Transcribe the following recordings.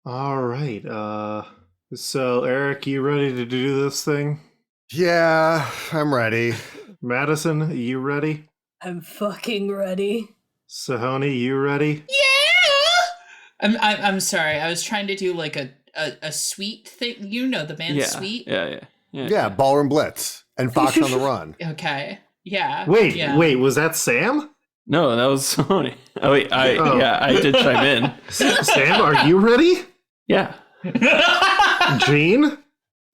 All right. So Eric, you ready to do this thing? Yeah, I'm ready. Madison, you ready? I'm fucking ready. Sahoni, you ready? I'm sorry. I was trying to do like a sweet thing. You know the band Sweet. Yeah, Ballroom Blitz and Fox on the Run. Okay. Yeah. Wait, was that Sam? No, that was Sony. Oh wait, I did chime in. Sam, are you ready? Yeah. Gene?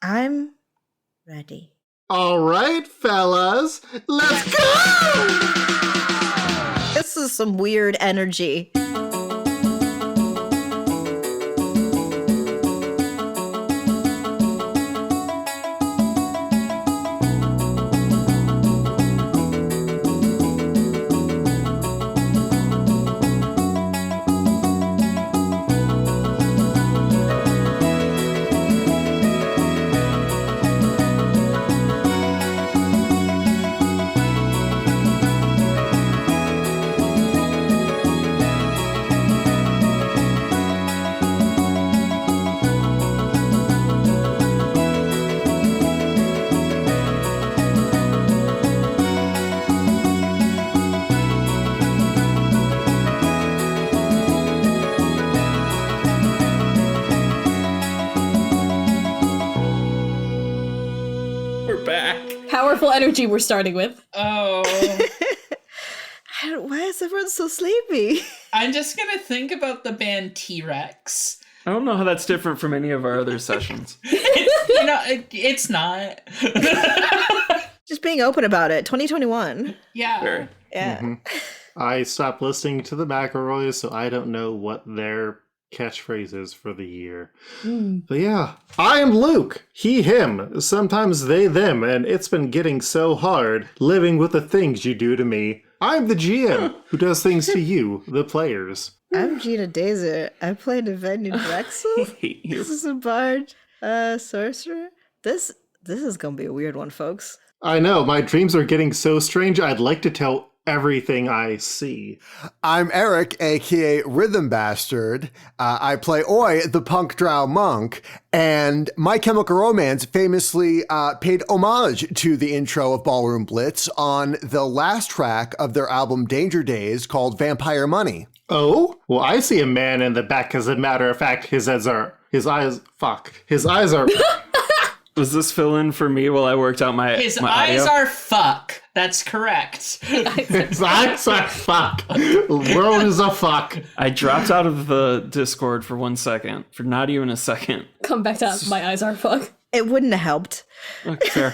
I'm ready. All right, fellas, let's go! This is some weird energy. We're back. Powerful energy we're starting with. Oh. Why is everyone so sleepy? I'm just gonna think about the band T-Rex. I don't know how that's different from any of our other sessions. It's not. Just being open about it. 2021. Yeah. Very. Yeah. Mm-hmm. I stopped listening to the McElroys, so I don't know what their catchphrase is for the year. But yeah, I am Luke. He, him. Sometimes they, them. And it's been getting so hard living with the things you do to me. I'm the GM who does things to you, the players. I'm Gina Dazer. I play Nevenia Drexel. Hate you. This is a bard, sorcerer. This is gonna be a weird one, folks. I know, my dreams are getting so strange, I'd like to tell everything I see. I'm Eric, aka Rhythm Bastard. I play Oi, the punk drow monk, and My Chemical Romance famously paid homage to the intro of Ballroom Blitz on the last track of their album Danger Days called Vampire Money. Oh? Well, I see a man in the back. As a matter of fact, his eyes are... Was this fill in for me while I worked out my His my eyes audio? are fuck. That's correct. His eyes are fuck. The world is a fuck. I dropped out of the Discord for 1 second, for not even a second. Come back to my eyes are fuck. It wouldn't have helped. Okay, fair.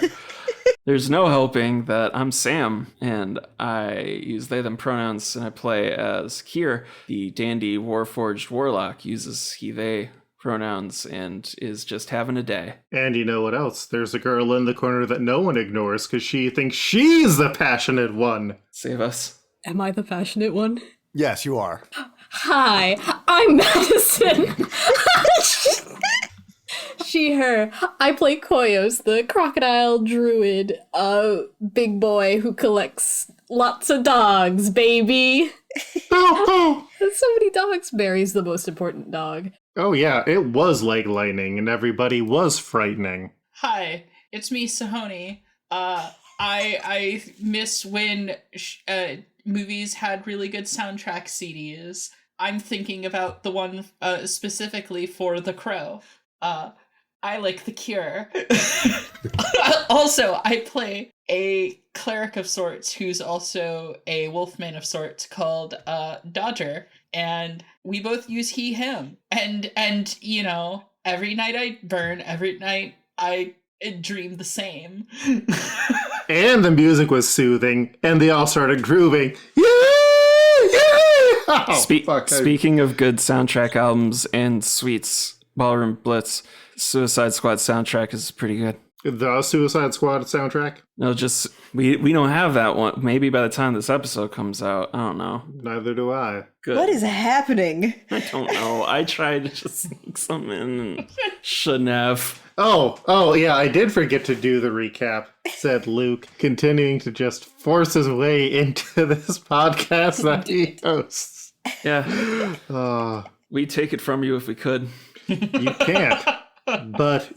There's no helping that I'm Sam, and I use they, them pronouns, and I play as Kier, the dandy warforged warlock, uses he, they pronouns, and is just having a day. And you know what else? There's a girl in the corner that no one ignores because she thinks she's the passionate one. Save us. Am I the passionate one? Yes, you are. Hi, I'm Madison. She, her. I play Koyos, the crocodile druid, big boy who collects lots of dogs, baby. Oh, So many dogs. Mary's the most important dog. oh yeah, it was like lightning and everybody was frightening. Hi, it's me, Sahoni. I miss when movies had really good soundtrack CDs. I'm thinking about the one specifically for The Crow. I like The Cure. Also, I play a cleric of sorts who's also a wolfman of sorts called Dodger, and we both use he, him. And you know, every night I burn, every night I dream the same. And the music was soothing, and they all started grooving. Yeah! Oh, Speaking of good soundtrack albums and sweets, Ballroom Blitz, Suicide Squad soundtrack is pretty good. The Suicide Squad soundtrack? No, just we don't have that one. Maybe by the time this episode comes out, I don't know. Neither do I. Good. What is happening? I don't know. I tried to just sneak some in and shouldn't have. Oh, yeah, I did forget to do the recap, said Luke, continuing to just force his way into this podcast that he hosts. Yeah, we'd take it from you if we could. You can't. But,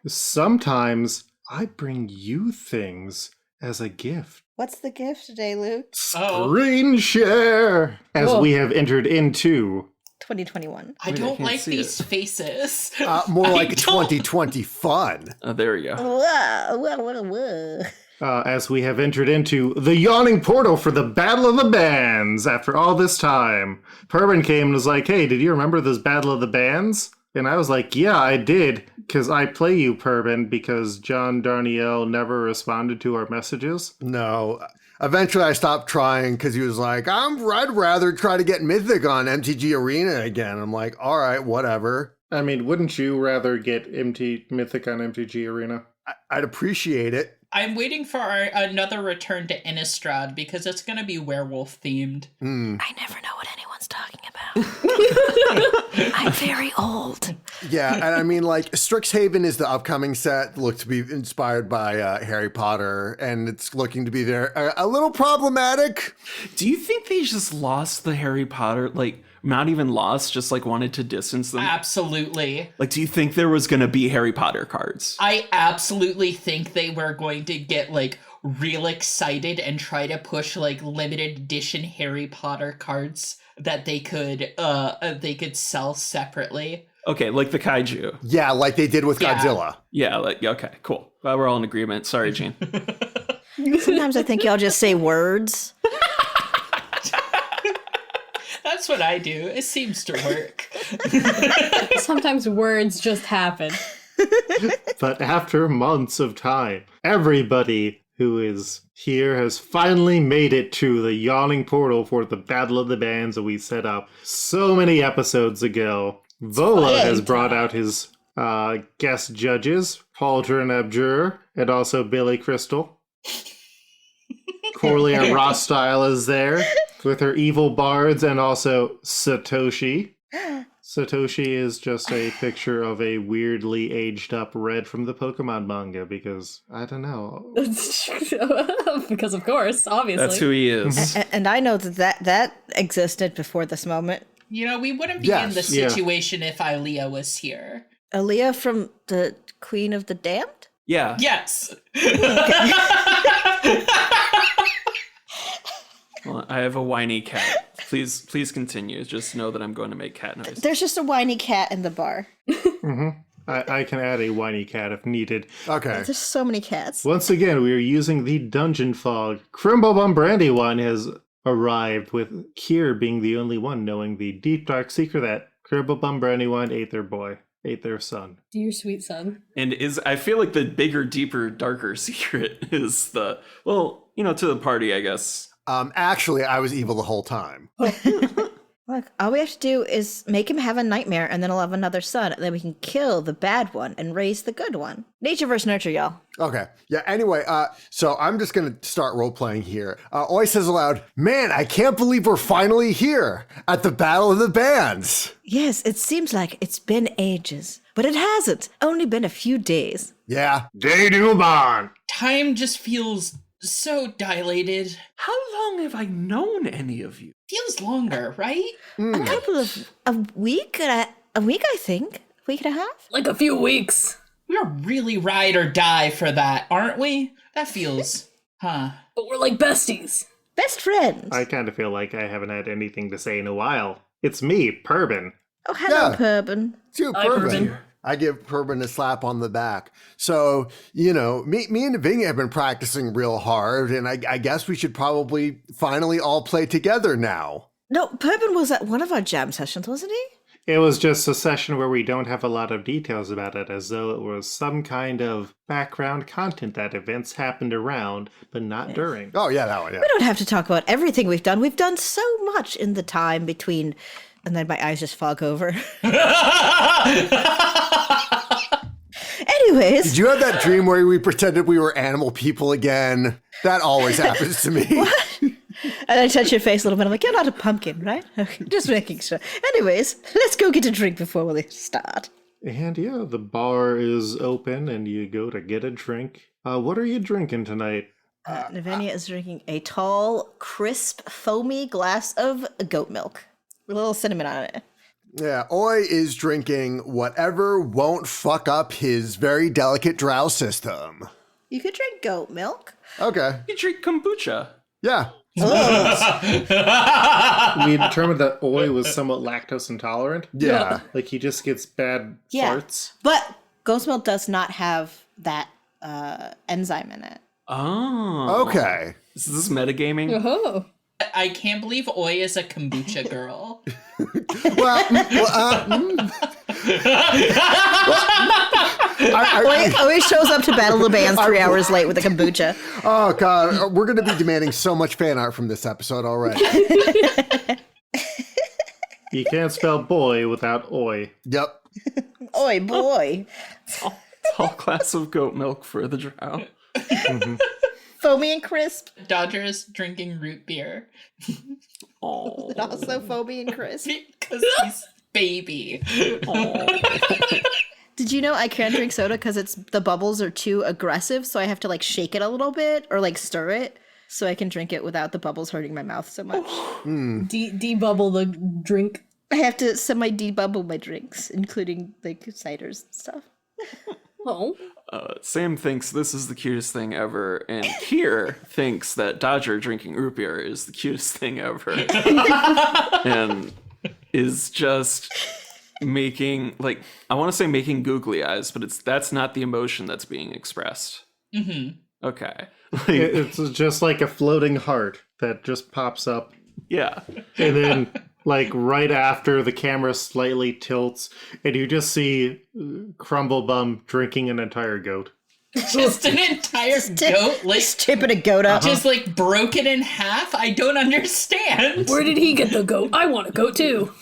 sometimes I bring you things as a gift. What's the gift today, Luke? Oh. Screen share! As Whoa. we have entered into 2021. I Wait, I don't can't like see these it. faces. More I like don't- 2020 fun. Oh, there we go. Whoa. as we have entered into the yawning portal for the Battle of the Bands after all this time. Pervin came and was like, hey, did you remember this Battle of the Bands? And I was like, yeah, I did, because I play you, Pervin, because John Darnielle never responded to our messages. No. Eventually, I stopped trying because he was like, I'd rather try to get Mythic on MTG Arena again. I'm like, all right, whatever. I mean, wouldn't you rather get Mythic on MTG Arena? I'd appreciate it. I'm waiting for another return to Innistrad because it's going to be werewolf themed. I never know what anyone's talking about. I'm very old. Yeah, and I mean, like, Strixhaven is the upcoming set, looked to be inspired by Harry Potter, and it's looking to be a little problematic. Do you think they just lost the Harry Potter, like, not even lost, just like wanted to distance them? Absolutely. Like, do you think there was going to be Harry Potter cards? I absolutely think they were going to get like real excited and try to push like limited edition Harry Potter cards that they could sell separately. Okay, like the kaiju. Yeah, like they did with Yeah. Godzilla. Yeah, like, okay, cool. Glad we're all in agreement. Sorry, Gene. Sometimes I think y'all just say words. That's what I do. It seems to work. Sometimes words just happen. But after months of time, everybody who is here has finally made it to the yawning portal for the Battle of the Bands that we set up so many episodes ago. Vola has brought out his guest judges, Pauldron Abjur, and also Billy Crystal. Corlia Rothstyle is there with her evil bards, and also Satoshi. Satoshi is just a picture of a weirdly aged up Red from the Pokemon manga because, I don't know. Because of course, obviously. That's who he is. And I know that existed before this moment. You know, we wouldn't be in this Yeah. situation if Ilea was here. Aaliyah from the Queen of the Damned? Yeah. Yes. Well, I have a whiny cat. Please continue. Just know that I'm going to make cat noises. There's just a whiny cat in the bar. I can add a whiny cat if needed. Okay. There's so many cats. Once again, we are using the Dungeon Fog. Crimbobum Brandywine has arrived, with Kier being the only one knowing the deep dark secret that Crimbobum Brandywine ate their son. Dear sweet son. And I feel like the bigger, deeper, darker secret is to the party, I guess. Actually, I was evil the whole time. Look, all we have to do is make him have a nightmare, and then he'll have another son, and then we can kill the bad one and raise the good one. Nature versus nurture, y'all. Okay. Yeah, anyway, so I'm just going to start role-playing here. Oi says aloud, man, I can't believe we're finally here at the Battle of the Bands. Yes, it seems like it's been ages, but it hasn't. Only been a few days. Yeah. Deduban! Time just feels so dilated. How long have I known any of you? Feels longer, right? A couple of a week, I think. Week and a half. Like a few weeks. We're really ride or die for that, aren't we? That feels, huh? But we're like besties. Best friends. I kind of feel like I haven't had anything to say in a while. It's me, Pervin. Oh, hello, Yeah. Purbin. It's you, Hi, Pervin. Pervin. I give Pervin a slap on the back. So, me and Vingy have been practicing real hard, and I guess we should probably finally all play together now. No, Purbin was at one of our jam sessions, wasn't he? It was just a session where we don't have a lot of details about it, as though it was some kind of background content that events happened around, but not during. Oh, yeah, that one, yeah. We don't have to talk about everything we've done. We've done so much in the time between, and then my eyes just fog over. Anyways. Did you have that dream where we pretended we were animal people again? That always happens to me. And I touch your face a little bit. I'm like, you're not a pumpkin, right? Okay, just making sure. Anyways, let's go get a drink before we start. And yeah, the bar is open and you go to get a drink. What are you drinking tonight? Navenia is drinking a tall, crisp, foamy glass of goat milk with a little cinnamon on it. Yeah, Oi is drinking whatever won't fuck up his very delicate drow system. You could drink goat milk. Okay. You drink kombucha. Yeah. We determined that Oi was somewhat lactose intolerant. Yeah. Like he just gets bad farts. But goat's milk does not have that enzyme in it. Oh. Okay. Is this metagaming? Oh. I can't believe Oi is a kombucha girl. Always shows up to battle the bands 3 hours late with a kombucha. Oh, God. We're going to be demanding so much fan art from this episode already. You can't spell boy without Oi. Yep. Oi, boy. Tall glass of goat milk for the drow. Foamy and crisp. Dodger is drinking root beer. Oh. And also foamy and crisp. Because he's baby. Did you know I can't drink soda because the bubbles are too aggressive, so I have to like shake it a little bit or like stir it so I can drink it without the bubbles hurting my mouth so much. Debubble the drink. I have to semi-debubble my drinks, including like ciders and stuff. Oh. Sam thinks this is the cutest thing ever, and Kier thinks that Dodger drinking root beer is the cutest thing ever. And is just making, like, I want to say making googly eyes, but that's not the emotion that's being expressed. Mm-hmm. Okay. It's just like a floating heart that just pops up. Yeah. And then, like, right after the camera slightly tilts, and you just see Crumblebum drinking an entire goat. Just an entire goat? Like, Just tipping a goat up. just like broken in half? I don't understand. Where did he get the goat? I want a goat too.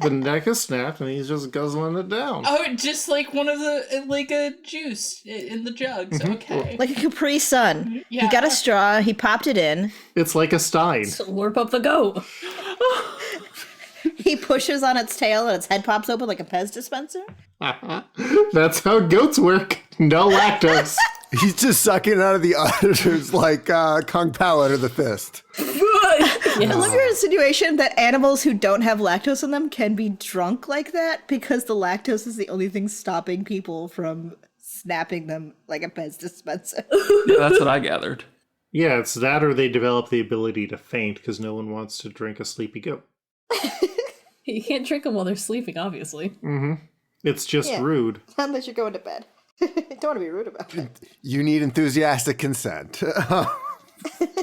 The neck is snapped, and he's just guzzling it down. Oh, just like one of the, like a juice in the jugs. Okay. Like a Capri Sun. Yeah. He got a straw, he popped it in, It's like a stein. Slurp up the goat. he pushes on its tail, and its head pops open like a Pez dispenser. That's how goats work. No lactose. He's just sucking out of the udder's like Kung Pao out of the fist. I love your insinuation that animals who don't have lactose in them can be drunk like that because the lactose is the only thing stopping people from snapping them like a Pez dispenser. Yeah, that's what I gathered. Yeah, it's that or they develop the ability to faint because no one wants to drink a sleepy goat. You can't drink them while they're sleeping, obviously. It's just rude. Unless you're going to bed. Don't want to be rude about it. You need enthusiastic consent.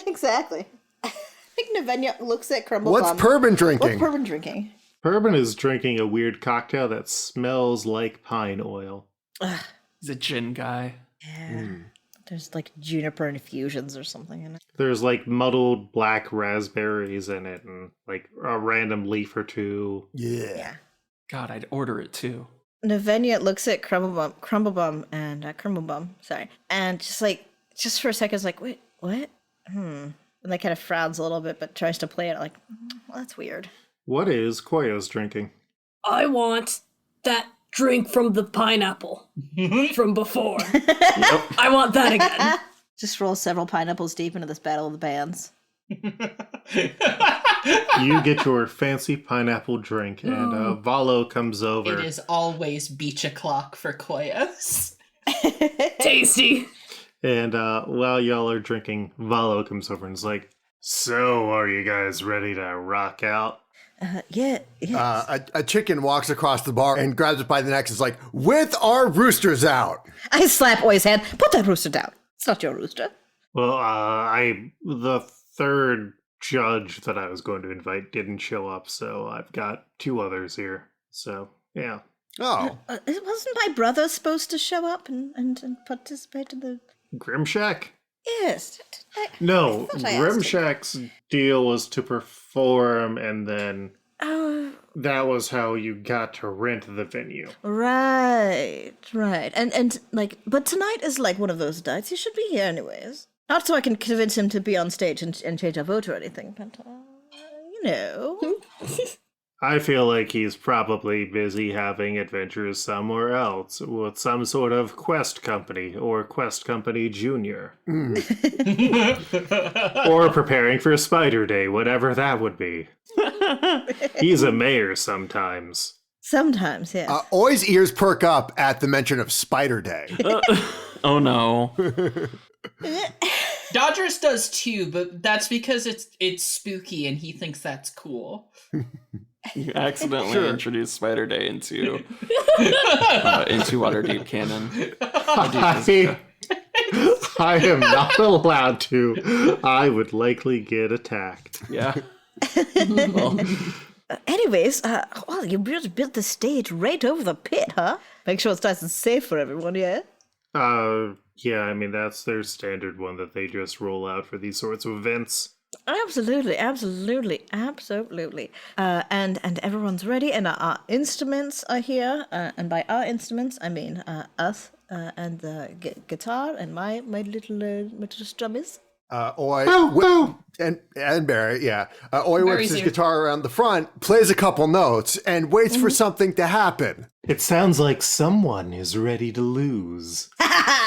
Exactly. I think Navenya looks at Crumblebum. What's Purbin What's drinking? Purbin drinking? Bourbon is drinking a weird cocktail that smells like pine oil. He's a gin guy. Yeah. There's like juniper infusions or something in it. There's like muddled black raspberries in it and like a random leaf or two. Yeah. God, I'd order it too. Navenya looks at Crumblebum, and just for a second is like, wait, what? And like kind of frowns a little bit, but tries to play it like, well, that's weird. What is Koyo's drinking? I want that drink from the pineapple from before. I want that again. Just roll several pineapples deep into this battle of the bands. You get your fancy pineapple drink, and Valo comes over. It is always beach o'clock for Koyos. Tasty. And while y'all are drinking, Valo comes over and is like, "So, are you guys ready to rock out?" Yeah. A chicken walks across the bar and grabs it by the neck and is like, with our roosters out. I slap Oi's hand. Put that rooster down. It's not your rooster. Well, the third judge that I was going to invite didn't show up, so I've got 2 others here. So, yeah. Oh. Wasn't my brother supposed to show up and participate in the... Grimshack? Yes. No, thought I asked Grimshack's deal was to perform, and then Oh, that was how you got to rent the venue. right. And like, but tonight is like one of those nights. He should be here anyways. Not so I can convince him to be on stage and change our vote or anything, but, you know. I feel like he's probably busy having adventures somewhere else with some sort of Quest Company or Quest Company Junior. Or preparing for Spider Day, whatever that would be. He's a mayor sometimes. Sometimes, yes. Oi's ears perk up at the mention of Spider Day. Oh no. Dodgers does too, but that's because it's spooky and he thinks that's cool. You accidentally Sure. introduced Spider Day into Waterdeep canon. I am not allowed to. I would likely get attacked. Yeah. Anyways, well, you just built the stage right over the pit, huh? Make sure it's nice and safe for everyone, yeah? Yeah, I mean, that's their standard one that they just roll out for these sorts of events. Absolutely. And everyone's ready, and our instruments are here. And by our instruments, I mean us and the guitar and my little strummies. Oi and Barry, yeah. Oi whips his Barry's guitar around the front, plays a couple notes, and waits for something to happen. It sounds like someone is ready to lose.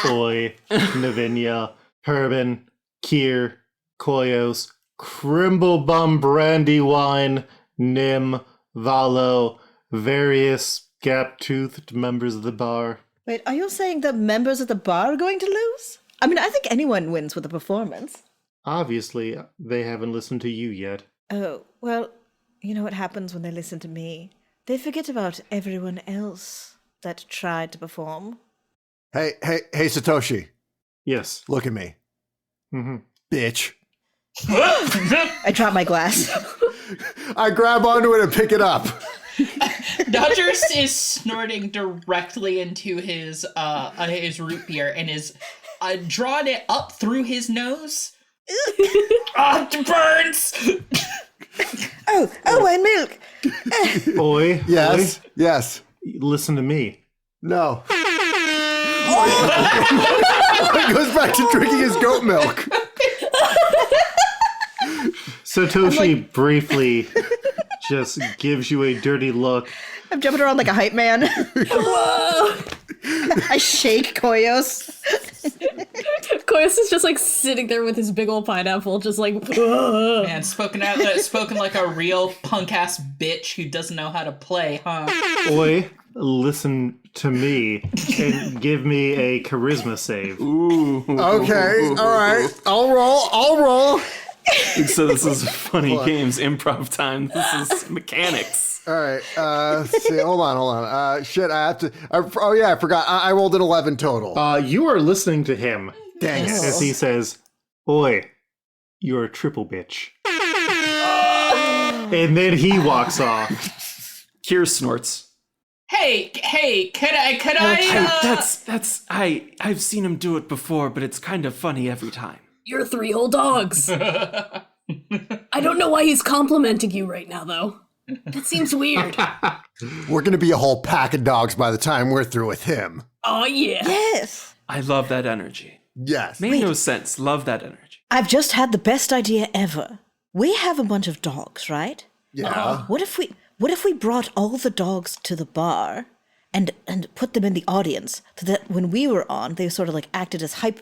Oi, Navinia, Herban, Kier, Koyos, Crimblebum Brandywine, Nim, Valo, various gap-toothed members of the bar. Wait, are you saying the members of the bar are going to lose? I mean, I think anyone wins with a performance. Obviously, they haven't listened to you yet. Oh, well, you know what happens when they listen to me? They forget about everyone else that tried to perform. Hey, Satoshi, Yes. look at me. Mm-hmm. Bitch. I drop my glass. I grab onto it and pick it up. Dodgers is snorting directly into his root beer and is drawing it up through his nose. It burns! Oh, and milk. Oi, Yes, Oi, yes. listen to me. No. He goes back to drinking his goat milk. Satoshi briefly just gives you a dirty look. I'm jumping around like a hype man. Whoa! I shake Koyos. Koyos is just like sitting there with his big old pineapple, just like, "Ugh." Man, spoken like a real punk ass bitch who doesn't know how to play, huh? Oi, listen to me and give me a charisma save. Ooh. Okay, all right. I'll roll. So this is funny games improv time. This is mechanics. All right. Let's see. Hold on. Shit, I have to. Oh yeah, I forgot. I rolled an 11 total. You are listening to him Dang it. as he says, "Oi, you're a triple bitch." And then he walks off. Kier snorts. Hey, could I I've seen him do it before, but it's kind of funny every time. You're 3 whole dogs. I don't know why he's complimenting you right now, though. That seems weird. We're gonna be a whole pack of dogs by the time we're through with him. Oh, yeah. Yes. I love that energy. Yes. Made no sense. Love that energy. I've just had the best idea ever. We have a bunch of dogs, right? Yeah. What if we brought all the dogs to the bar and put them in the audience so that when we were on, they sort of like acted as hype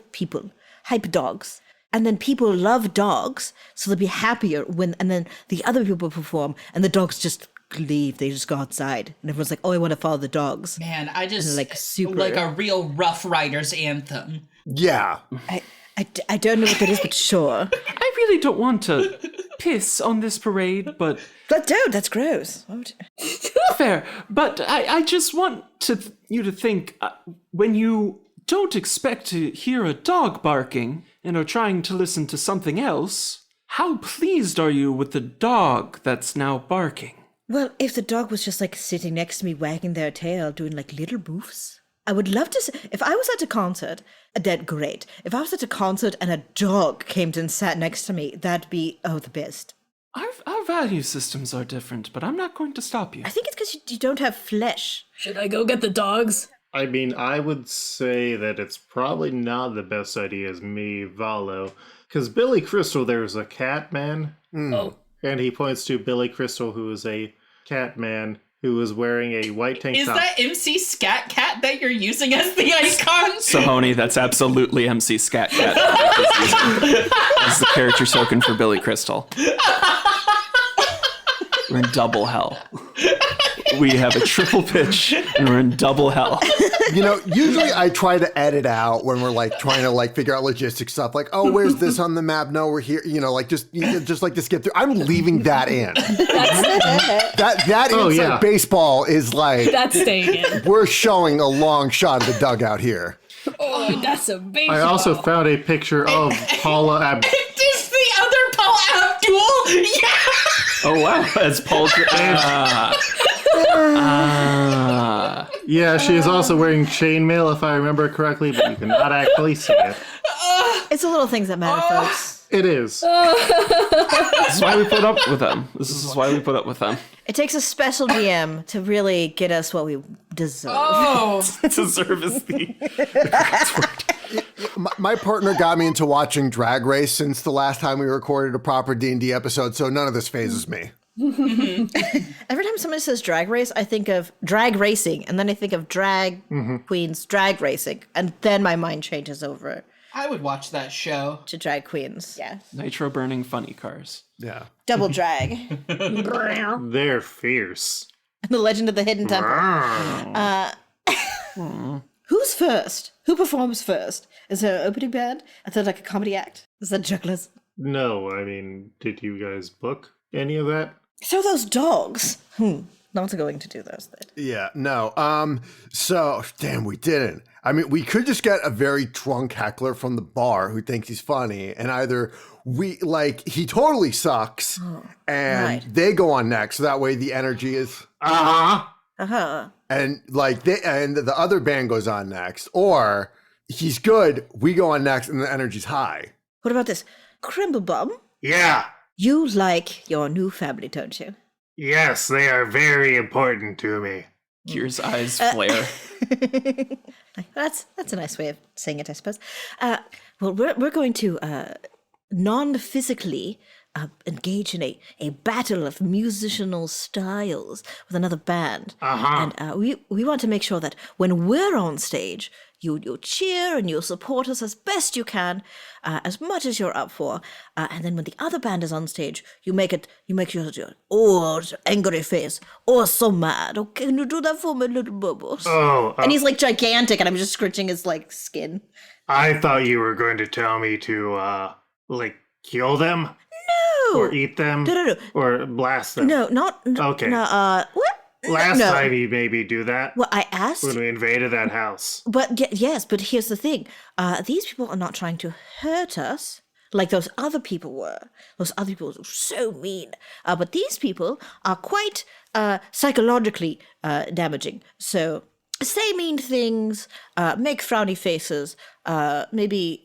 dogs. And then people love dogs, so they'll be happier and then the other people perform and the dogs just leave. They just go outside and everyone's like, oh, I want to follow the dogs. Man, I just Like super- like a real Rough Riders anthem. Yeah. I don't know what that is, but sure. I really don't want to piss on this parade, but But don't, that's gross. fair. But I just want you to think when you don't expect to hear a dog barking and are trying to listen to something else, how pleased are you with the dog that's now barking? Well, if the dog was just like sitting next to me wagging their tail doing like little boofs, I would love to see, if I was at a concert, that'd great. If I was at a concert and a dog came and sat next to me, that'd be, the best. Our value systems are different, but I'm not going to stop you. I think it's because you don't have flesh. Should I go get the dogs? I mean, I would say that it's probably not the best idea as me, Valo, because Billy Crystal, there's a cat man, Oh. and he points to Billy Crystal, who is a cat man who is wearing a white tank Is top. that MC Scat Cat that you're using as the icon? Sahoni, that's absolutely MC Scat Cat. That's the character token for Billy Crystal. we're in double hell. We have a triple pitch, and we're in double hell. You know, usually I try to edit out when we're like trying to like figure out logistics stuff. Like, oh, where's this on the map? No, we're here. You know, like just like to skip through. I'm leaving that in. that inside baseball is like That's staying in. we're showing a long shot of the dugout here. Oh, that's a baseball. I also found a picture of Paula Abdul. Is the other Paul Abdul? Yeah. Oh wow, that's Paul. Yeah, she is also wearing chainmail, if I remember correctly, but you cannot actually see it. It's the little things that matter, folks. It is. This is why we put up with them. This is why we put up with them. It takes a special GM to really get us what we deserve. Oh. To service the. My partner got me into watching Drag Race since the last time we recorded a proper D&D episode, so none of this phases me. Every time somebody says drag race, I think of drag racing, and then I think of drag queens drag racing, and then my mind changes over I would watch that show. to drag queens. Yeah. Nitro burning funny cars. Yeah. Double drag. They're fierce. The Legend of the Hidden Temple. Who's first? Who performs first? Is there an opening band? Is there like a comedy act? Is that jugglers? No, I mean, did you guys book any of that? So those dogs. Not going to do those then. Yeah, no. So, damn, we didn't. I mean, we could just get a very drunk heckler from the bar who thinks he's funny, and either he totally sucks, and they go on next, so that way the energy is... And the other band goes on next, or he's good, we go on next, and the energy's high. What about this? Crimblebum? Yeah. You like your new family, don't you? Yes, they are very important to me. Kier's eyes flare. That's a nice way of saying it, I suppose. Well, we're going to non-physically engage in a battle of musical styles with another band. And we want to make sure that when we're on stage, you cheer and you support us as best you can, as much as you're up for. And then when the other band is on stage, you make your angry face, so mad. Oh, can you do that for me, little bubbles? And he's like gigantic, and I'm just scratching his like skin. I thought you were going to tell me to kill them. No. Or eat them. No. Or blast them. No, not. Okay. No, what? Last time you made me do that. Well, I asked. When we invaded that house. But yes, but here's the thing. These people are not trying to hurt us like those other people were. Those other people were so mean. But these people are quite psychologically damaging. So say mean things, make frowny faces, maybe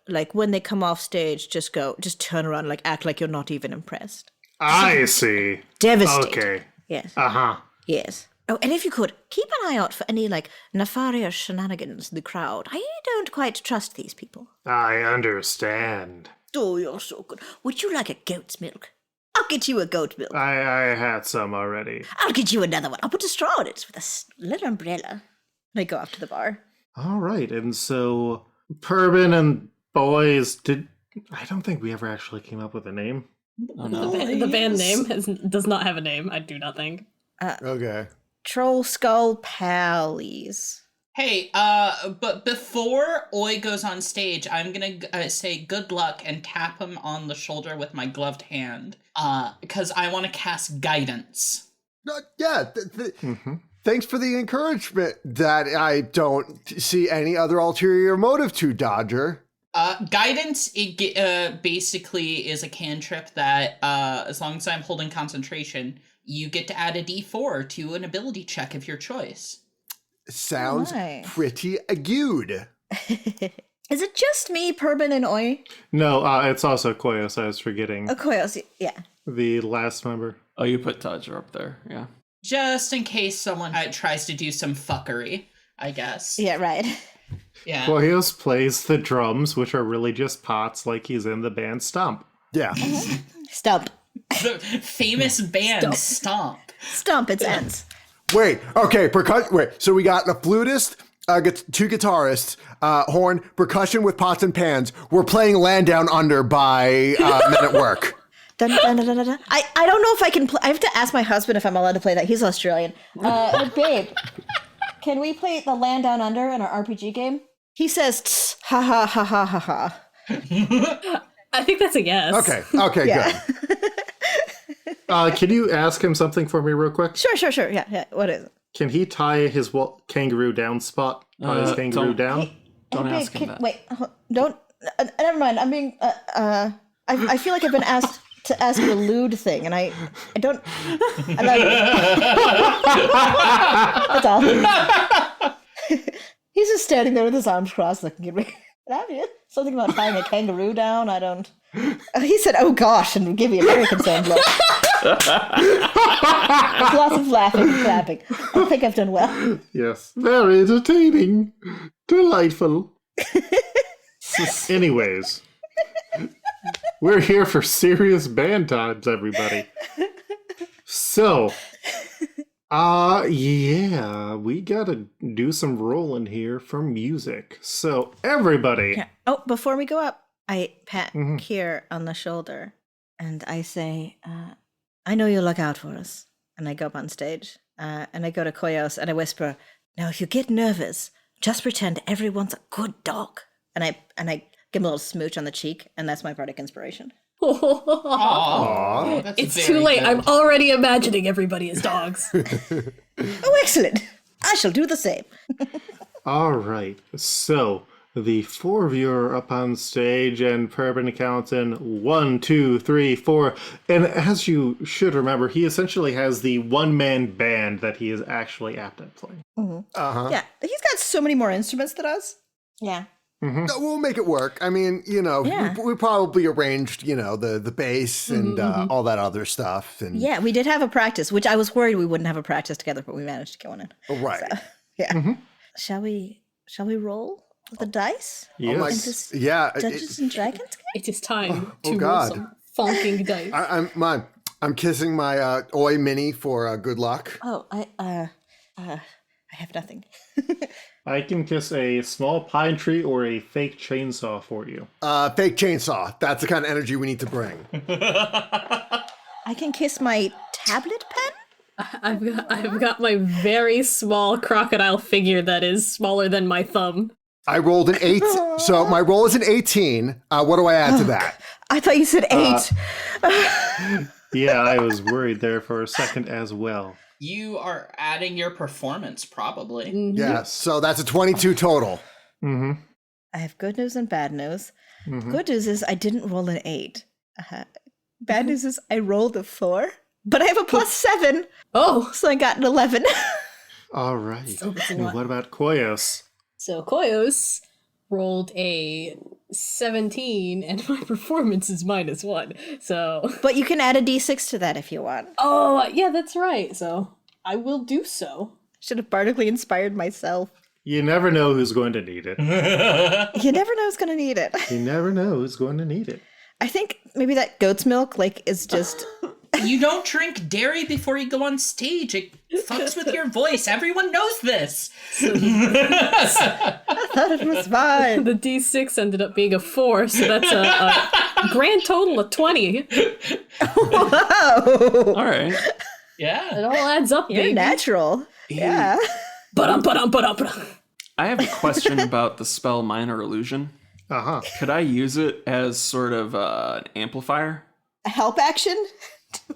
like when they come off stage, just turn around, like act like you're not even impressed. I see. Devastating. Okay. Yes. Yes. Oh, and if you could, keep an eye out for any, like, nefarious shenanigans in the crowd. I don't quite trust these people. I understand. Oh, you're so good. Would you like a goat's milk? I'll get you a goat milk. I had some already. I'll get you another one. I'll put a straw in it with a little umbrella. And I go up to the bar. All right, and so Purbin and boys, I don't think we ever actually came up with a name. Oh no. The band name does not have a name, I do not think. Okay. Troll Skull Pallies. Hey, but before Oi goes on stage, I'm gonna say good luck and tap him on the shoulder with my gloved hand, because I want to cast guidance. Thanks for the encouragement that I don't see any other ulterior motive to, Dodger. Guidance, basically is a cantrip that, as long as I'm holding concentration, you get to add a d4 to an ability check of your choice. Sounds pretty good. Is it just me, Purbin, and Oi? No, it's also Koyos. I was forgetting. Koyos, yeah. The last member. Oh, you put Dodger up there, yeah. Just in case someone tries to do some fuckery, I guess. Yeah, right. Yeah. Koyos plays the drums, which are really just pots, like he's in the band Stomp. Yeah. Stump. The famous band Stomp. Stump, it ends. Wait, so we got a flutist, two guitarists, horn, percussion with pots and pans. We're playing Land Down Under by Men at Work. Dun, dun, dun, dun, dun, dun. I don't know if I can play. I have to ask my husband if I'm allowed to play that. He's Australian. Babe, can we play the Land Down Under in our RPG game? He says, "Tss, ha ha ha ha ha ha." I think that's a yes. Okay, Yeah. good. Can you ask him something for me real quick? Sure. Yeah. What is it? Can he tie his kangaroo down spot? Tie his kangaroo down? Don't Hey, babe, ask him that. Wait, don't. Never mind. I'm being. I feel like I've been asked to ask a lewd thing, and I don't. That's all. He's just standing there with his arms crossed, looking at me. Something about tying a kangaroo down. I don't. He said, "Oh gosh," and gave me a very concerned look. There's lots of laughing and clapping. I think I've done well. Yes. Very entertaining. Delightful. Anyways. We're here for serious band times, everybody. So, yeah, we gotta do some rolling here for music. So, everybody. Yeah. Oh, before we go up, I pat Kier on the shoulder and I say, I know you'll look out for us. And I go up on stage and I go to Koyos and I whisper, now if you get nervous, just pretend everyone's a good dog. And I give him a little smooch on the cheek, and that's my bardic inspiration. Aww. That's It's very too late. good. I'm already imagining everybody as dogs. Oh, excellent. I shall do the same. All right. So, the four of you are up on stage, and Pervin counts in 1, 2, 3, 4. And as you should remember, he essentially has the one-man band that he is actually apt at playing. Yeah, he's got so many more instruments than us. Yeah. No, we'll make it work. I mean, Yeah. we probably arranged, the bass and all that other stuff. And Yeah, we did have a practice, which I was worried we wouldn't have a practice together, but we managed to get one in. right. So, yeah. Shall we roll the dice? Yes. Oh my, this yeah. Dungeons and Dragons game? It is time to roll God. some funking dice. I'm kissing my Oi Mini for good luck. Oh, I have nothing. I can kiss a small pine tree or a fake chainsaw for you. Fake chainsaw. That's the kind of energy we need to bring. I can kiss my tablet pen? I've got my very small crocodile figure that is smaller than my thumb. I rolled an 8, so my roll is an 18. What do I add to that? I thought you said 8. Yeah, I was worried there for a second as well. You are adding your performance, probably. Yeah, so that's a 22 total. Mm-hmm. I have good news and bad news. Good news is I didn't roll an 8. Bad news is I rolled a 4, but I have a +7, Oh, so I got an 11. All right. So it's a And lot. what about Koyos? so Koyos rolled a 17, and my performance is -1. So, But you can add a d6 to that if you want. oh yeah, that's right. So I will do so. Should have bardically inspired myself. You never know who's going to need it. You never know who's going to need it. You never know who's going to need it. I think maybe that goat's milk is just... You don't drink dairy before you go on stage. It fucks with your voice. Everyone knows this. I thought it was fine. The D6 ended up being a 4, so that's a grand total of 20. Whoa! All right. Yeah. It all adds up, You're baby. natural. Yeah. Ba-dum. I have a question about the spell Minor Illusion. Uh-huh. Could I use it as sort of an amplifier? A help action?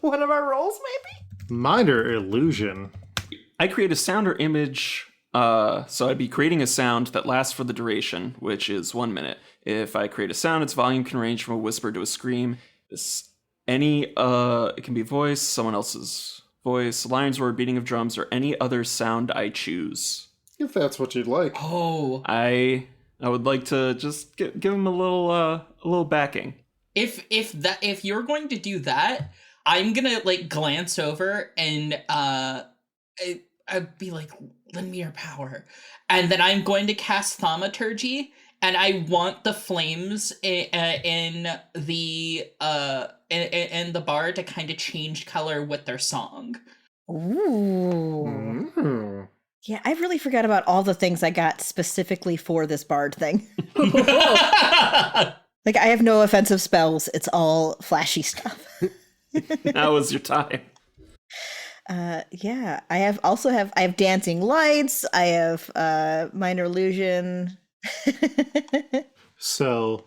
One of our rolls, maybe? Minor illusion. I create a sound or image, so I'd be creating a sound that lasts for the duration, which is 1 minute. If I create a sound, its volume can range from a whisper to a scream. It can be voice, someone else's voice, lion's roar, beating of drums, or any other sound I choose. If that's what you'd like. Oh. I would like to just give him a little backing. If you're going to do that, I'm gonna glance over and I'd be like, lend me your power. And then I'm going to cast thaumaturgy, and I want the flames in the bar to kind of change color with their song. Ooh. Mm. Yeah, I really forgot about all the things I got specifically for this bard thing. Like, I have no offensive spells. It's all flashy stuff. Now is your time. Yeah. I have dancing lights. I have minor illusion. So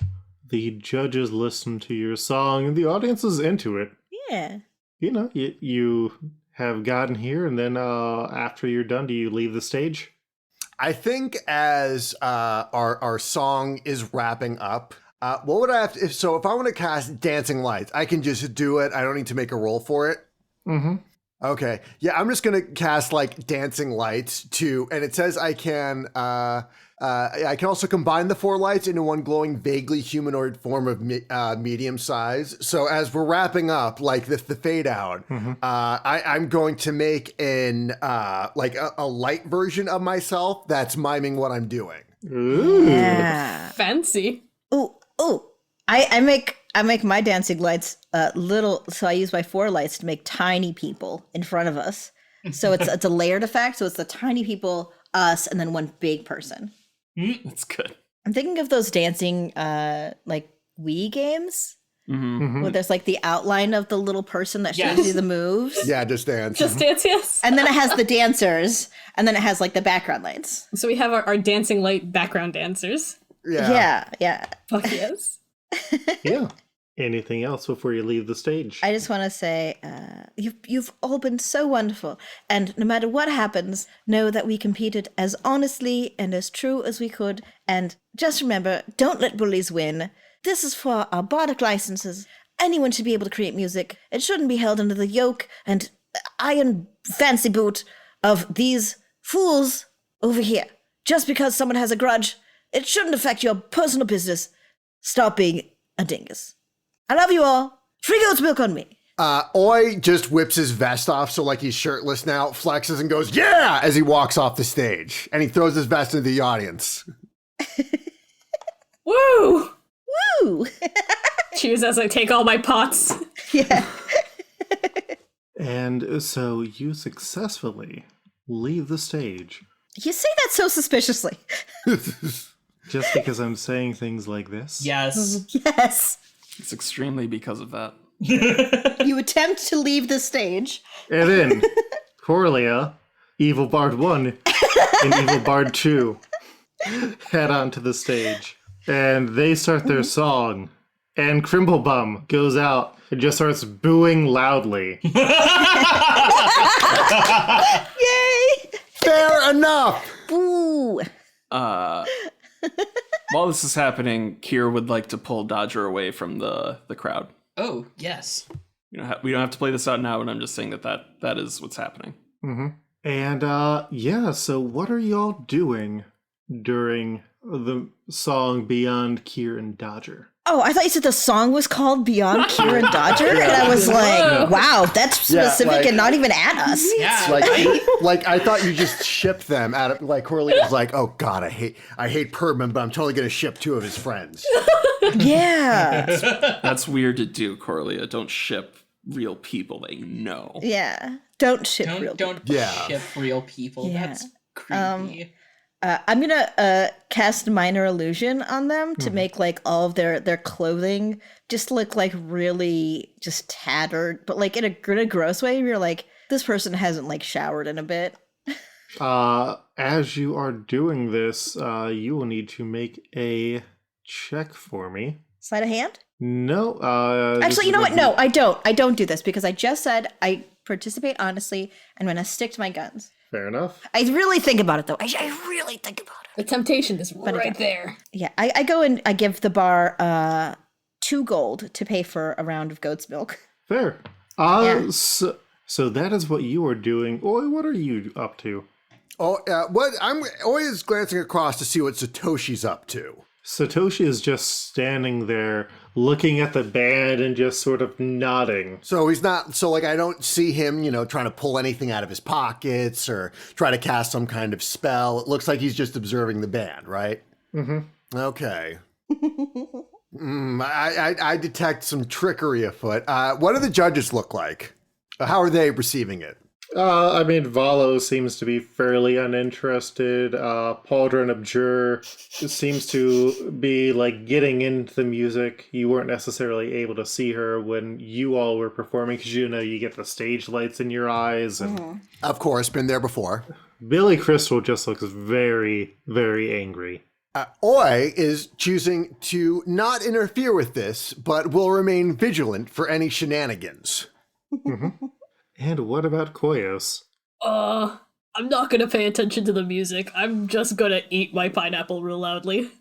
the judges listen to your song and the audience is into it. Yeah. You know, you have gotten here, and then after you're done, do you leave the stage? I think as our song is wrapping up, what would I have to, if I want to cast Dancing Lights, I can just do it. I don't need to make a roll for it. Mm-hmm. Okay. Yeah, I'm just going to cast like Dancing Lights and it says I can also combine the 4 lights into one glowing, vaguely humanoid form of medium size. So as we're wrapping up, like the fade out, I'm going to make an like a light version of myself that's miming what I'm doing. Ooh. Yeah. Fancy. Ooh. I make my dancing lights little, so I use my 4 lights to make tiny people in front of us. So it's a layered effect. So it's the tiny people, us, and then one big person. That's good. I'm thinking of those dancing like Wii games where there's like the outline of the little person that shows you the moves. Yeah, just dance. Just dance, yes. And then it has the dancers, and then it has like the background lights. So we have our dancing light background dancers. Yeah. Fuck yes. Yeah. Anything else before you leave the stage? I just want to say, you've all been so wonderful, and no matter what happens, know that we competed as honestly and as true as we could. And just remember, don't let bullies win. This is for our bardic licenses. Anyone should be able to create music. It shouldn't be held under the yoke and iron fancy boot of these fools over here. Just because someone has a grudge, it shouldn't affect your personal business. Stop being a dingus. I love you all. Free goat's milk on me. Oi just whips his vest off, so like he's shirtless now, flexes and goes, yeah, as he walks off the stage. And he throws his vest into the audience. Woo! Woo! Cheers as I take all my pots. Yeah. And so you successfully leave the stage. You say that so suspiciously. Just because I'm saying things like this? Yes. Yes. It's extremely because of that. You attempt to leave the stage. And then Corlia, Evil Bard 1 and Evil Bard 2 head onto the stage. And they start their song. And Crimblebum goes out and just starts booing loudly. Yay! Fair enough. Ooh. While this is happening, Kier would like to pull Dodger away from the crowd. Oh, yes. We don't have to play this out now, but I'm just saying that is what's happening. Mm-hmm. And yeah, so what are y'all doing during the song Beyond Kier and Dodger? Oh, I thought you said the song was called Beyond Kier and Dodger, and I was like, wow, that's specific and not even at us. Yeah. Like I thought you just shipped them out of like Corley was like, oh god, I hate Perdman, but I'm totally gonna ship 2 of his friends. Yeah. That's weird to do, Corlia. Don't ship real people that you know. Yeah. Don't ship real Don't Yeah. ship real people. Yeah. That's creepy. I'm gonna cast minor illusion on them to make like all of their clothing just look like really just tattered, but like in a gross way. You're like, this person hasn't like showered in a bit. As you are doing this, you will need to make a check for me. Sleight of hand? No. Actually, you know what? No, I don't. I don't do this because I just said I participate honestly. I'm gonna stick to my guns. Fair enough. I really think about it though. I really think about it. The temptation is right there. Yeah, I go and I give the bar 2 gold to pay for a round of goat's milk. Fair. Yeah. So that is what you are doing. Oi, what are you up to? Oh, what I'm always glancing across to see what Satoshi's up to. Satoshi is just standing there looking at the band and just sort of nodding. So he's not, so like I don't see him, trying to pull anything out of his pockets or try to cast some kind of spell. It looks like he's just observing the band, right? Mm-hmm. Okay. I detect some trickery afoot. What do the judges look like? How are they receiving it? I mean, Valo seems to be fairly uninterested. Pauldron Abjur seems to be like getting into the music. You weren't necessarily able to see her when you all were performing because you get the stage lights in your eyes. And Of course, been there before. Billy Crystal just looks very, very angry. Oi is choosing to not interfere with this, but will remain vigilant for any shenanigans. And what about Koyos? I'm not gonna pay attention to the music. I'm just gonna eat my pineapple real loudly.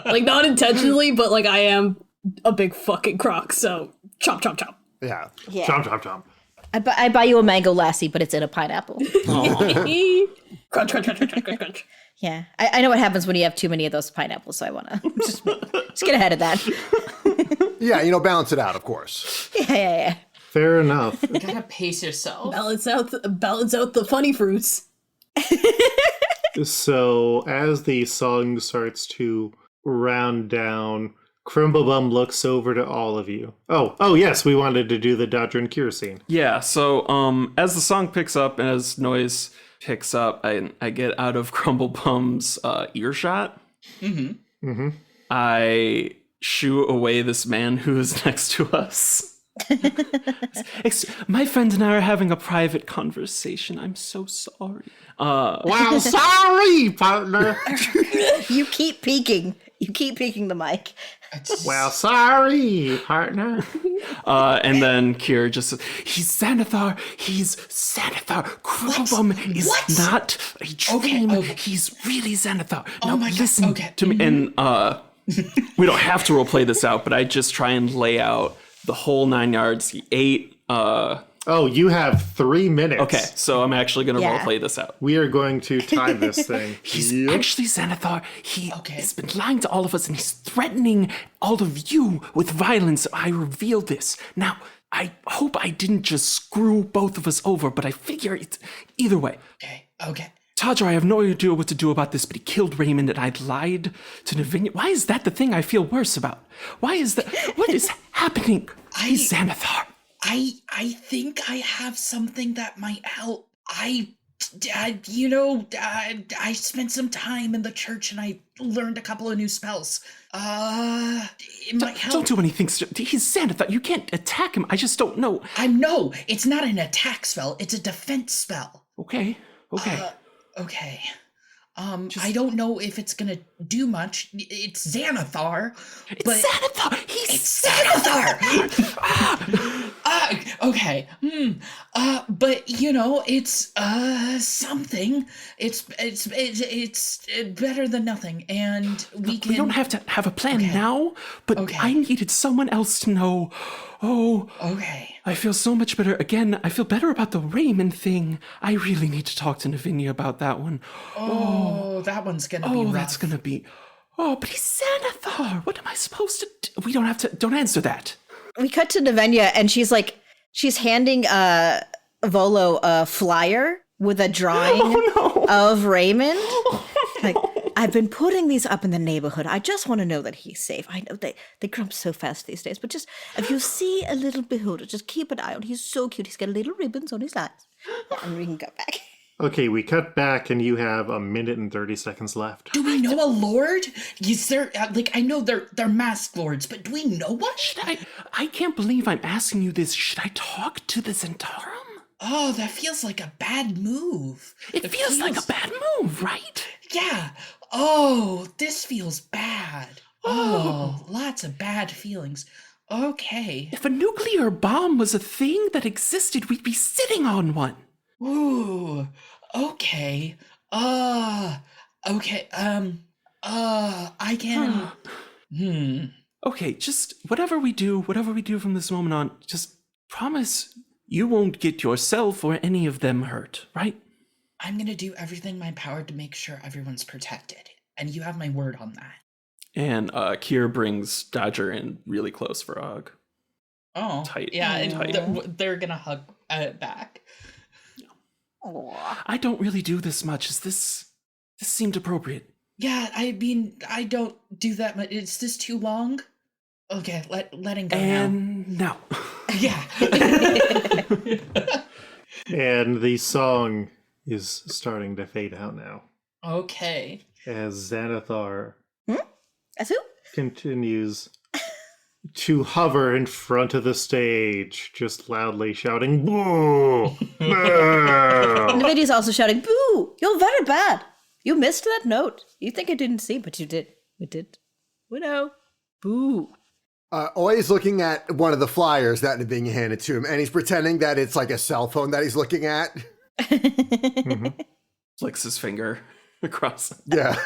Like, not intentionally, but like, I am a big fucking croc, so chomp, chomp, chomp. Yeah. Yeah. Chomp, chomp, chomp. I buy you a mango lassi, but it's in a pineapple. Crunch, crunch, crunch, crunch, crunch, crunch, crunch. Yeah. I know what happens when you have too many of those pineapples, so I want to just get ahead of that. Yeah, balance it out, of course. Yeah. Fair enough. You gotta pace yourself. Balance out the funny fruits. So, as the song starts to round down, Crimblebum looks over to all of you. Oh, yes, we wanted to do the Dodger and Cure scene. Yeah, so as the song picks up and as noise picks up, I get out of Crumblebum's earshot. I shoo away this man who is next to us. My friend and I are having a private conversation. I'm so sorry. Well, sorry, partner. You keep peeking. You keep peeking the mic. Well, sorry, partner. And then Kier just says, he's Xanathar. He's Xanathar. Crumblebum is not a dream. Okay. He's really Xanathar. Oh Now my God, listen okay. to me. And we don't have to roleplay this out, but I just try and lay out the whole 9 yards. He ate. Oh, you have 3 minutes. Okay, so I'm actually going to Yeah. roleplay this out. We are going to time this thing. He's actually Xanathar. He has been lying to all of us, and he's threatening all of you with violence. I reveal this. Now, I hope I didn't just screw both of us over, but I figure it's either way. Okay. Tadra, I have no idea what to do about this, but he killed Raymond and I lied to Navinia. Why is that the thing I feel worse about? Why is that? What is happening? He's Xanathar. I think I have something that might help. I spent some time in the church and I learned a couple of new spells. It might help. Don't do anything. He's Xanathar. You can't attack him. I just don't know. No, it's not an attack spell. It's a defense spell. Okay. Okay. I don't know if it's gonna do much. It's Xanathar. But Xanathar. it's Xanathar. Okay. But it's something. It's better than nothing, and we don't have to have a plan now, but I needed someone else to know. Oh. Okay. I feel so much better. Again, I feel better about the Raymond thing. I really need to talk to Navinia about that one. Oh, that one's gonna be rough. That's gonna be. Oh, but he's Xanathar. What am I supposed to do? We don't have to. Don't answer that. We cut to Navinia, and she's handing Volo a flyer with a drawing of Raymond. I've been putting these up in the neighborhood. I just want to know that he's safe. I know they grump so fast these days, but just if you see a little beholder, just keep an eye on. He's so cute. He's got little ribbons on his eyes. And we can go back. Okay, we cut back and you have 1 minute and 30 seconds left. Do we know a lord? Is there I know they're masked lords, but do we know one? I can't believe I'm asking you this. Should I talk to the Zentarum? Oh, that feels like a bad move. It feels like a bad move, right? Yeah. Oh, this feels bad. Oh, lots of bad feelings. Okay. If a nuclear bomb was a thing that existed, we'd be sitting on one. Ooh. Okay. Okay. I can. Okay, just whatever we do from this moment on, just promise you won't get yourself or any of them hurt, right? I'm gonna do everything in my power to make sure everyone's protected. And you have my word on that. And Kier brings Dodger in really close for a hug. Oh. Tight. Yeah, and Tight. they're gonna hug back. Aww. I don't really do this much. This seemed appropriate. Yeah, I mean, I don't do that much. Is this too long? Okay, letting go and now. Yeah. And the song is starting to fade out now Okay. as Xanathar As who? continues to hover in front of the stage, just loudly shouting, "Boo! And Boo!" Nvidia's also shouting, "Boo! You're very bad. You missed that note. You think I didn't see, but you did. We did. We know. Boo." Always looking at one of the flyers that are being handed to him, and he's pretending that it's like a cell phone that he's looking at. Flicks his finger across. Yeah.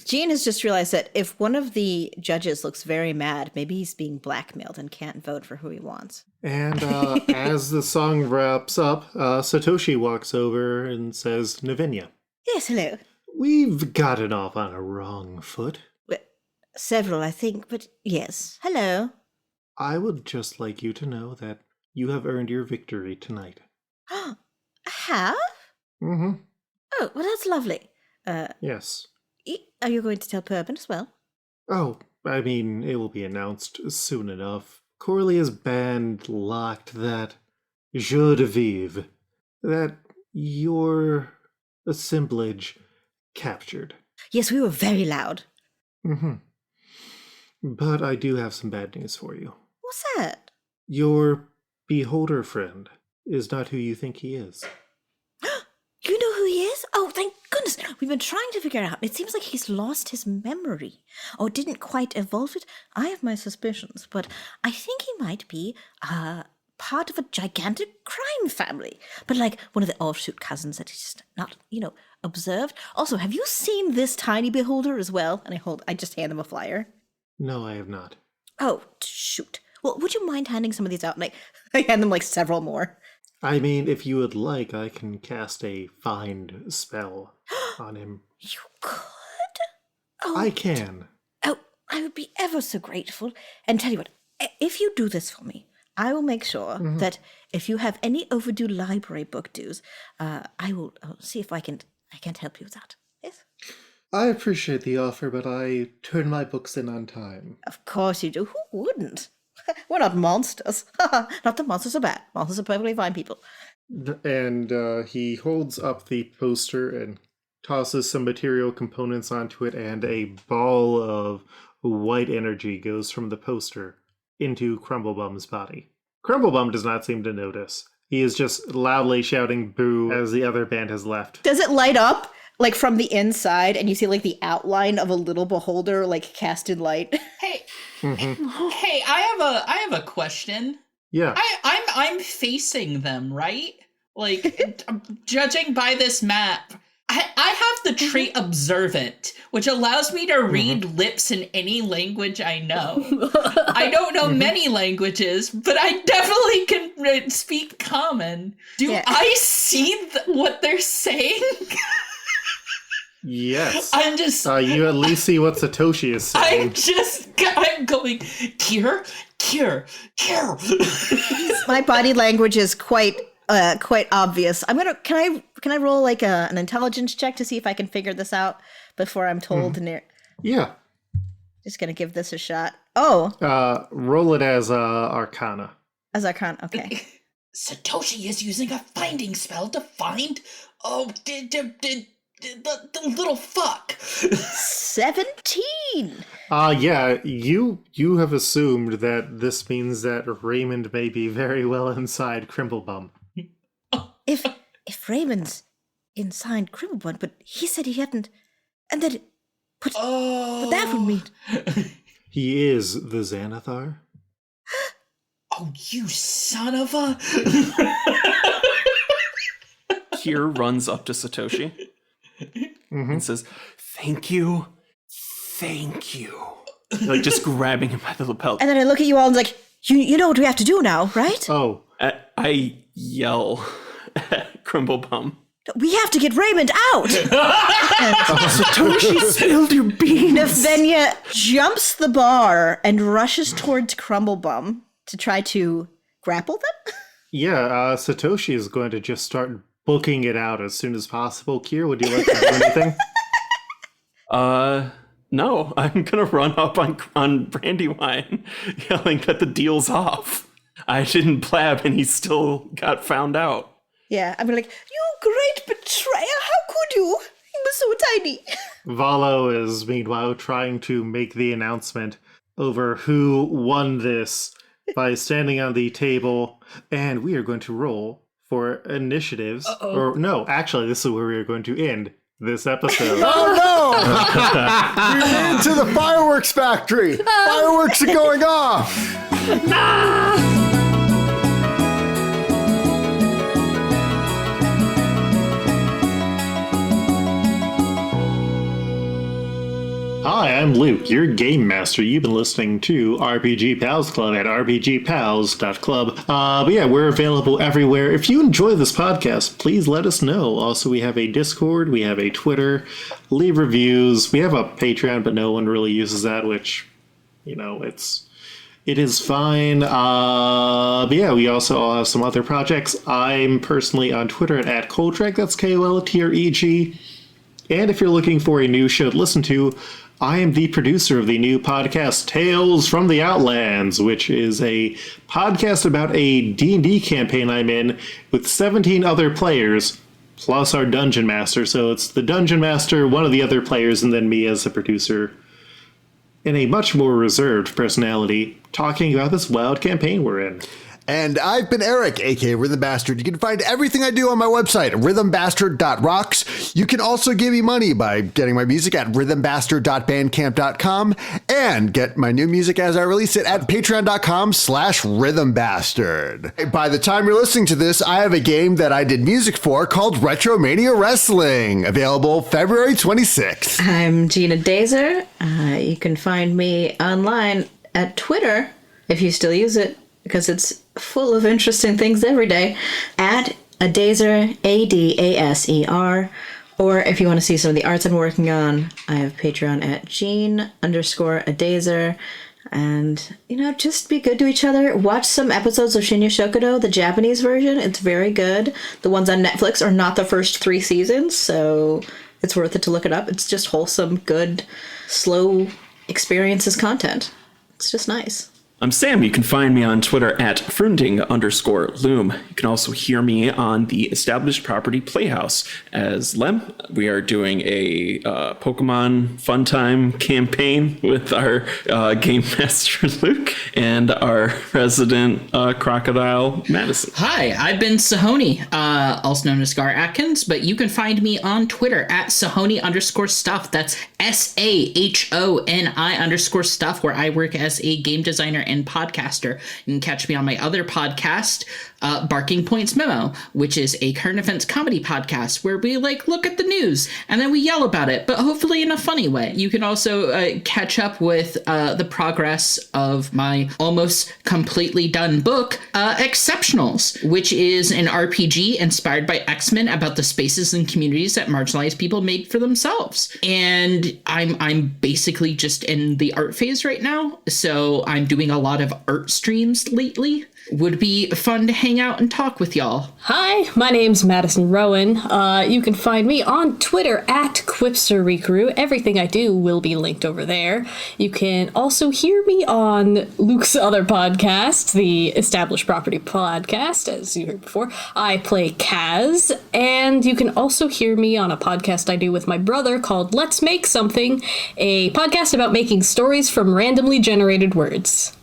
Gene has just realized that if one of the judges looks very mad, maybe he's being blackmailed and can't vote for who he wants. And as the song wraps up, Satoshi walks over and says, "Navinia, Yes, hello. we've gotten off on a wrong foot. Well, several, I think, but yes. Hello. I would just like you to know that you have earned your victory tonight." Have? Mm-hmm. Oh, well, that's lovely. Yes. Are you going to tell Pervin as well? Oh, I mean, it will be announced soon enough. Corley's band locked that jeu de vivre, that your assemblage captured. Yes, we were very loud. Mm-hmm. But I do have some bad news for you. What's that? Your beholder friend is not who you think he is. You know who he is? Oh, thank goodness. We've been trying to figure it out. It seems like he's lost his memory. Or didn't quite evolve it. I have my suspicions, but I think he might be part of a gigantic crime family. But like one of the offshoot cousins that he's just not, observed. Also, have you seen this tiny beholder as well? And I just hand them a flyer. No, I have not. Oh, shoot. Well, would you mind handing some of these out? And I hand them like several more. I mean, if you would like, I can cast a find spell on him. You could? Oh, I can. Oh, I would be ever so grateful. And tell you what, if you do this for me, I will make sure that if you have any overdue library book dues, I'll see if I can't help you with that. Yes? I appreciate the offer, but I turn my books in on time. Of course you do. Who wouldn't? We're not monsters. Not that monsters are bad. Monsters are perfectly fine people. And he holds up the poster and tosses some material components onto it, and a ball of white energy goes from the poster into Crumblebum's body. Crumblebum does not seem to notice. He is just loudly shouting boo as the other band has left. Does it light up like from the inside and you see like the outline of a little beholder like cast in light? Hey, hey, I have a question. Yeah. I'm facing them, right? Like, judging by this map, I have the trait observant, which allows me to read lips in any language I know. I don't know many languages, but I definitely can speak common. Do I see what they're saying? Yes. I'm just... you at least see what Satoshi is saying. I'm going, cure. My body language is quite obvious. Can I roll like an intelligence check to see if I can figure this out before I'm told? Yeah. Just gonna give this a shot. Oh. Roll it as Arcana. As Arcana, okay. Satoshi is using a finding spell to find... Oh, the little fuck. 17. Yeah, you have assumed that this means that Raymond may be very well inside Crimblebum. If Raymond's inside Crimblebum, but he said he hadn't, and then what that would mean? He is the Xanathar. Oh, you son of a... Kier runs up to Satoshi and says, "Thank you. Like just grabbing him by the lapel. And then I look at you all and like, you know what we have to do now, right? Oh. I yell at Crimblebum. We have to get Raymond out! Satoshi spilled your beans! Navenia jumps the bar and rushes towards Crumblebum to try to grapple them? Yeah, Satoshi is going to just start booking it out as soon as possible. Kier, would you like to do anything? No, I'm gonna run up on Brandywine, yelling that the deal's off. I didn't blab and he still got found out. Yeah, I'm like, you great betrayer, how could you? He was so tiny. Valo is meanwhile trying to make the announcement over who won this by standing on the table, and we are going to roll for initiatives. Or no, actually, this is where we are going to end this episode. Oh no! We're into the fireworks factory. Fireworks are going off. Hi, I'm Luke, your game master. You've been listening to RPG Pals Club at rpgpals.club. But yeah, we're available everywhere. If you enjoy this podcast, please let us know. Also, we have a Discord, we have a Twitter, leave reviews. We have a Patreon, but no one really uses that, which, you know, it is fine. But yeah, we also all have some other projects. I'm personally on Twitter at Koltreg, that's KOLTREG. And if you're looking for a new show to listen to, I am the producer of the new podcast Tales from the Outlands, which is a podcast about a D&D campaign I'm in with 17 other players, plus our Dungeon Master. So it's the Dungeon Master, one of the other players, and then me as a producer, in a much more reserved personality, talking about this wild campaign we're in. And I've been Eric, aka Rhythm Bastard. You can find everything I do on my website, rhythmbastard.rocks. You can also give me money by getting my music at rhythmbastard.bandcamp.com and get my new music as I release it at patreon.com/rhythmbastard. By the time you're listening to this, I have a game that I did music for called Retromania Wrestling, available February 26th. I'm Gina Dazer. You can find me online at Twitter, if you still use it, because it's full of interesting things every day, at Adaser, ADASER. Or if you want to see some of the arts I'm working on, I have Patreon at Jean_Adaser. And, you know, just be good to each other. Watch some episodes of Shinya Shokudo, the Japanese version. It's very good. The ones on Netflix are not the first 3 seasons, so it's worth it to look it up. It's just wholesome, good, slow experiences content. It's just nice. I'm Sam. You can find me on Twitter at Frunding_Loom. You can also hear me on the Established Property Playhouse as Lem. We are doing a Pokemon Fun Time campaign with our Game Master Luke and our resident Crocodile Madison. Hi, I've been Sahoni, also known as Gar Atkins, but you can find me on Twitter at Sahoni_stuff. That's SAHONI_stuff, where I work as a game designer and podcaster. You can catch me on my other podcast, Barking Points Memo, which is a current events comedy podcast where we look at the news and then we yell about it, but hopefully in a funny way. You can also catch up with the progress of my almost completely done book, Exceptionals, which is an RPG inspired by X-Men about the spaces and communities that marginalized people made for themselves. And I'm basically just in the art phase right now, so I'm doing a lot of art streams lately. Would be fun to hang out and talk with y'all. Hi, my name's Madison Rowan. You can find me on Twitter at QuipsterRecrew. Everything I do will be linked over there. You can also hear me on Luke's other podcast, the Established Property Podcast, as you heard before. I play Kaz, and you can also hear me on a podcast I do with my brother called Let's Make Something, a podcast about making stories from randomly generated words.